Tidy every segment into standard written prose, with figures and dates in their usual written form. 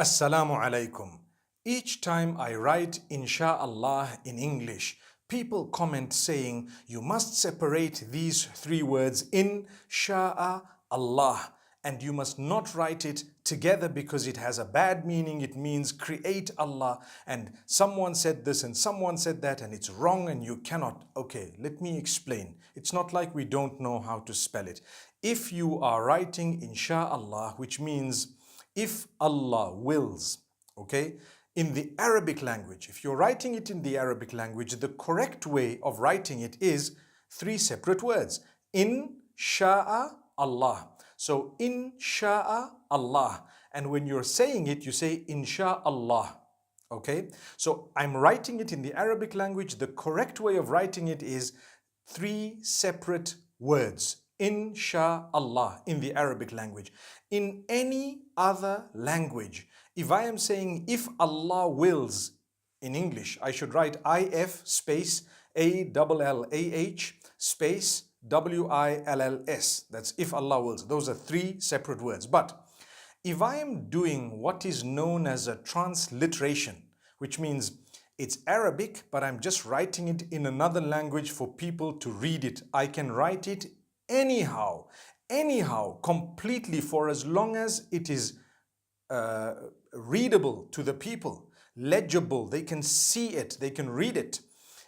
Assalamu alaikum. Each time I write inshaAllah in English, people comment saying you must separate these three words inshaAllah and you must not write it together because it has a bad meaning. It means create Allah, and someone said this and someone said that and it's wrong and you cannot. Okay, let me explain. It's not like we don't know how to spell it. If you are writing inshaAllah, which means if Allah wills, okay? In the Arabic language, if you're writing it in the Arabic language, the correct way of writing it is three separate words. inshaAllah. So inshaAllah. And when you're saying it, you say inshaAllah. Okay? So I'm writing it in the Arabic language. The correct way of writing it is three separate words. inshaAllah in the Arabic language. In any other language, if I am saying if Allah wills in English, I should write if space ALLAH space WILLS. That's if Allah wills. Those are three separate words. But if I am doing what is known as a transliteration, which means it's Arabic, but I'm just writing it in another language for people to read it, I can write it anyhow, completely, for as long as it is readable to the people, legible, they can see it, they can read it.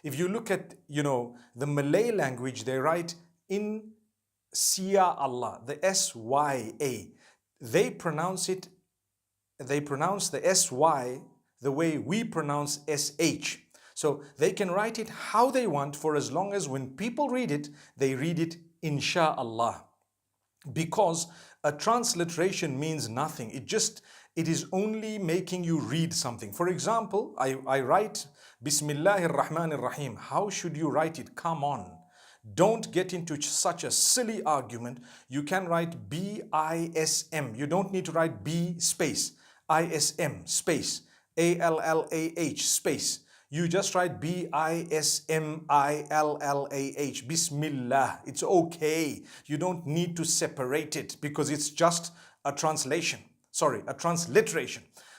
If you look at, the Malay language, they write inshaAllah, the S-Y-A. They pronounce the S-Y the way we pronounce S-H. So they can write it how they want, for as long as when people read it, they read it inshaAllah. Because a transliteration means nothing. It is only making you read something. For example, I write Bismillahir Rahmanir Rahim. How should you write it? Come on. Don't get into such a silly argument. You can write B-I-S-M. You don't need to write B space I-S-M space A-L-L-A-H space. You just write B-I-S-M-I-L-L-A-H, Bismillah. It's okay. You don't need to separate it because it's just a transliteration.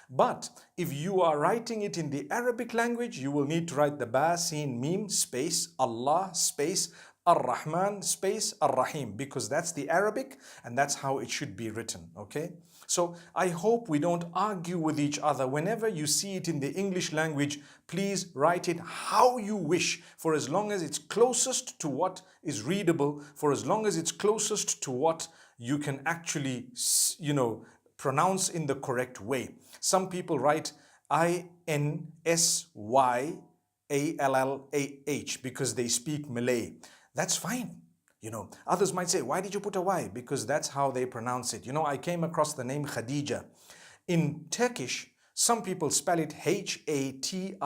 But if you are writing it in the Arabic language, you will need to write the Ba, Sin, Mim, space, Allah, space, Ar-Rahman, space, Ar-Rahim, because that's the Arabic and that's how it should be written, okay? So I hope we don't argue with each other. Whenever you see it in the English language, please write it how you wish, for as long as it's closest to what is readable, for as long as it's closest to what you can actually, pronounce in the correct way. Some people write INSYALLAH because they speak Malay. That's fine. Others might say, why did you put a Y? Because that's how they pronounce it. I came across the name Khadija. In Turkish, some people spell it H-A-T-I-C-E.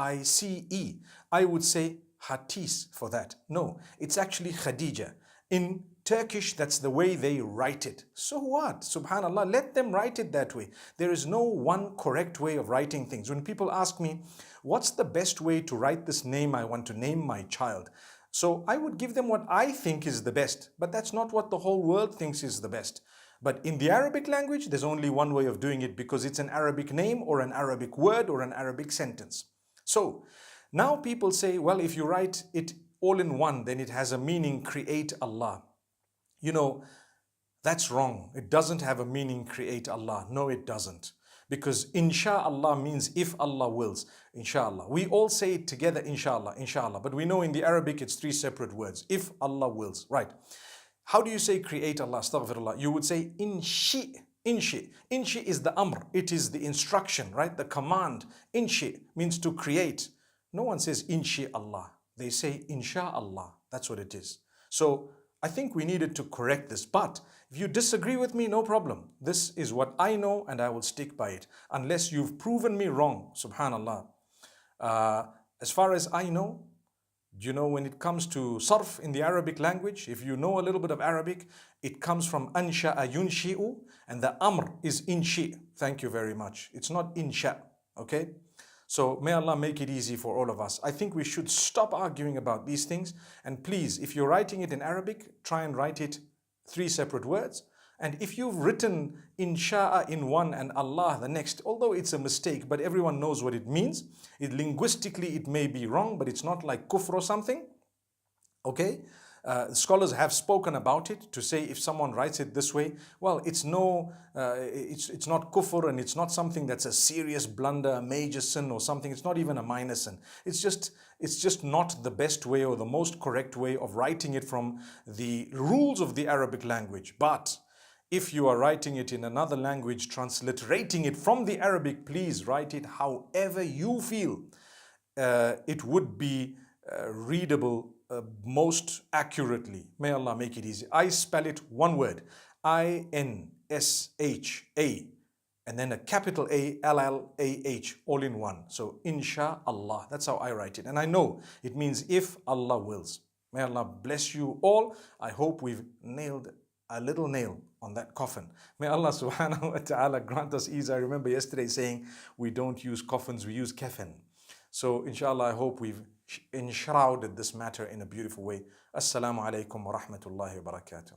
I would say Hatis for that. No, it's actually Khadija. In Turkish, that's the way they write it. So what? Subhanallah, let them write it that way. There is no one correct way of writing things. When people ask me, what's the best way to write this name I want to name my child? So I would give them what I think is the best, but that's not what the whole world thinks is the best. But in the Arabic language, there's only one way of doing it because it's an Arabic name or an Arabic word or an Arabic sentence. So now people say, well, if you write it all in one, then it has a meaning, create Allah. That's wrong. It doesn't have a meaning, create Allah. No, it doesn't. Because inshaAllah means if Allah wills, inshaAllah. We all say it together, inshaAllah, inshaAllah. But we know in the Arabic it's three separate words. If Allah wills, right. How do you say create Allah? Astaghfirullah. You would say inshi. Inshi. Inshi is the amr. It is the instruction, right? The command. Inshi means to create. No one says inshaAllah. They say inshaAllah. That's what it is. So I think we needed to correct this. But if you disagree with me, no problem. This is what I know and I will stick by it. Unless you've proven me wrong, subhanallah. As far as I know, when it comes to sarf in the Arabic language, if you know a little bit of Arabic, it comes from ansha'a yunshi'u, and the amr is inshi. Thank you very much. It's not insha, okay? So may Allah make it easy for all of us. I think we should stop arguing about these things. And please, if you're writing it in Arabic, try and write it three separate words. And if you've written insha'a in one and Allah the next, although it's a mistake, but everyone knows what it means. Linguistically, it may be wrong, but it's not like kufr or something. Okay? Scholars have spoken about it to say if someone writes it this way, well, it's not kufr, and it's not something that's a serious blunder, a major sin or something. It's not even a minor sin. It's just not the best way or the most correct way of writing it from the rules of the Arabic language. But if you are writing it in another language, transliterating it from the Arabic, please write it however you feel it would be readable most accurately. May Allah make it easy. I spell it one word, INSHA, and then a capital A, LLAH, all in one. So inshaAllah, that's how I write it. And I know it means if Allah wills. May Allah bless you all. I hope we've nailed a little nail on that coffin. May Allah subhanahu wa ta'ala grant us ease. I remember yesterday saying we don't use coffins, we use kafan. So inshallah, I hope we've enshrouded this matter in a beautiful way. Assalamu alaikum wa rahmatullahi wa barakatuh.